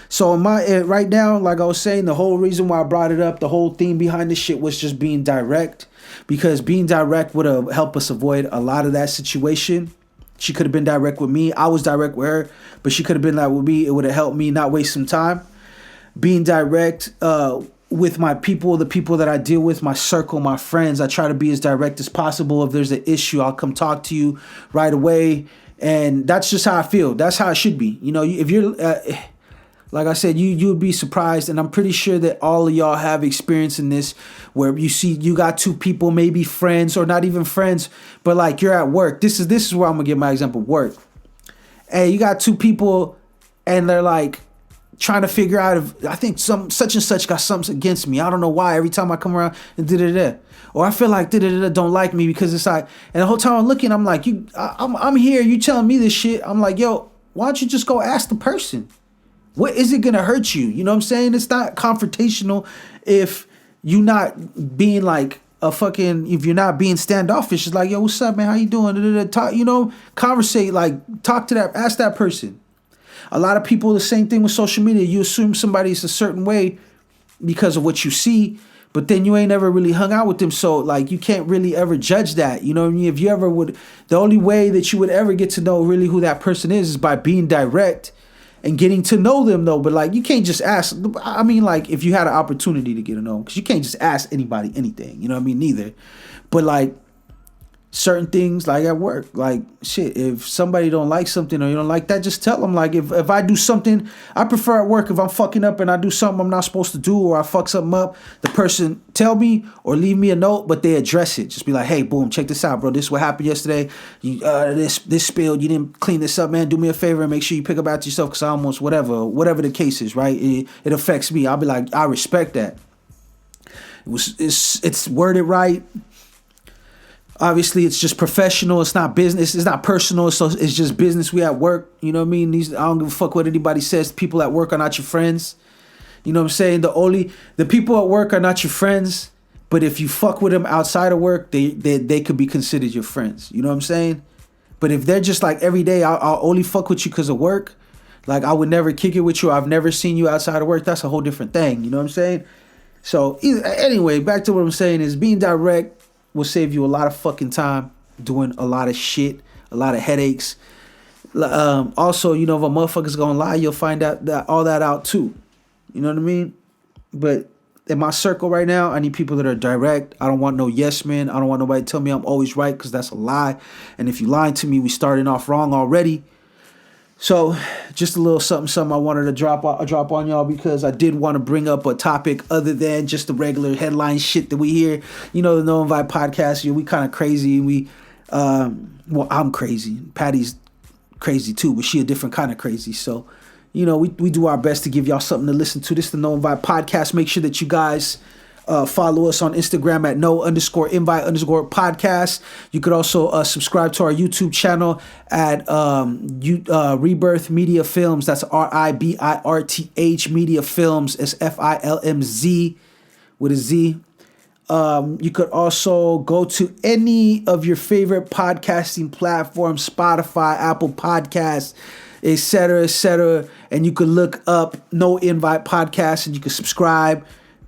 So right now, like I was saying, the whole reason why I brought it up, the whole theme behind this shit was just being direct, because being direct would have helped us avoid a lot of that situation. She could have been direct with me. I was direct with her, but she could have been like with me. It would have helped me not waste some time. Being direct with my people, the people that I deal with, my circle, my friends, I try to be as direct as possible. If there's an issue, I'll come talk to you right away. And that's just how I feel. That's how it should be. You know, if you're, like I said, you would be surprised. And I'm pretty sure that all of y'all have experience in this, where you see you got two people, maybe friends or not even friends, but like you're at work. This is where I'm gonna give my example. Work. Hey, you got two people and they're like trying to figure out if I think some such and such got something against me. I don't know why. Every time I come around and da-da-da. Or I feel like da-da-da don't like me because it's like, and the whole time I'm looking, I'm like, I'm here, you telling me this shit. I'm like, yo, why don't you just go ask the person? What is it gonna hurt you? You know what I'm saying? It's not confrontational if you're not being like a fucking, if you're not being standoffish. It's like, yo, what's up, man? How you doing? Da-da-da. Talk, you know, conversate, like talk to that, ask that person. A lot of people, the same thing with social media. You assume somebody's a certain way because of what you see, but then you ain't ever really hung out with them. So like you can't really ever judge that. You know what I mean? If you ever would, the only way that you would ever get to know really who that person is by being direct and getting to know them though. But like you can't just ask. I mean, like if you had an opportunity to get to know them, because you can't just ask anybody anything. You know what I mean? Neither. But like certain things, like at work, like shit, if somebody don't like something or you don't like that, just tell them. Like if I do something, I prefer at work, if I'm fucking up and I do something I'm not supposed to do, or I fuck something up, the person tell me or leave me a note, but they address it. Just be like, hey, boom, check this out, bro. This is what happened yesterday. You this spilled. You didn't clean this up, man. Do me a favor and make sure you pick up after yourself, because I almost whatever the case is, right? It affects me. I'll be like, I respect that. It's worded right. Obviously, it's just professional. It's not business. It's not personal. So it's just business. We at work. You know what I mean? I don't give a fuck what anybody says. People at work are not your friends. You know what I'm saying? The people at work are not your friends. But if you fuck with them outside of work, they could be considered your friends. You know what I'm saying? But if they're just like every day, I'll only fuck with you because of work. Like I would never kick it with you. I've never seen you outside of work. That's a whole different thing. You know what I'm saying? So anyway, back to what I'm saying is being direct will save you a lot of fucking time doing a lot of shit, a lot of headaches. Also, you know, if a motherfucker's gonna lie, you'll find out that all that out too. You know what I mean? But in my circle right now, I need people that are direct. I don't want no yes men. I don't want nobody to tell me I'm always right, because that's a lie. And if you lying to me, we starting off wrong already. So just a little something I wanted to drop on y'all, because I did want to bring up a topic other than just the regular headline shit that we hear. You know, the No Invite podcast, we kind of crazy. We, well, I'm crazy. Patty's crazy too, but she a different kind of crazy. So, you know, we do our best to give y'all something to listen to. This is the No Invite podcast. Make sure that you guys follow us on Instagram at no_invite_podcast. You could also subscribe to our YouTube channel at RiBirth Media Films. That's RiBirth Media Films. It's FILMZ with a Z. You could also go to any of your favorite podcasting platforms, Spotify, Apple Podcasts, etc., and you could look up No Invite Podcast and you can subscribe.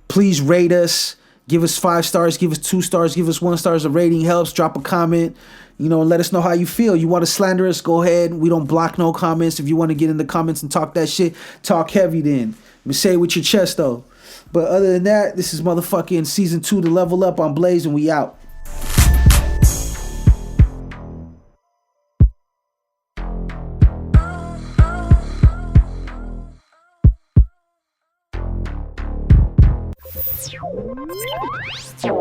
Please rate us. Give us 5 stars. Give us 2 stars. Give us 1 star. A rating helps. Drop a comment. You know, let us know how you feel. You want to slander us? Go ahead. We don't block no comments. If you want to get in the comments and talk that shit, talk heavy then. But say it with your chest though. But other than that, this is motherfucking season 2 to Level Up on Blaze, and we out. You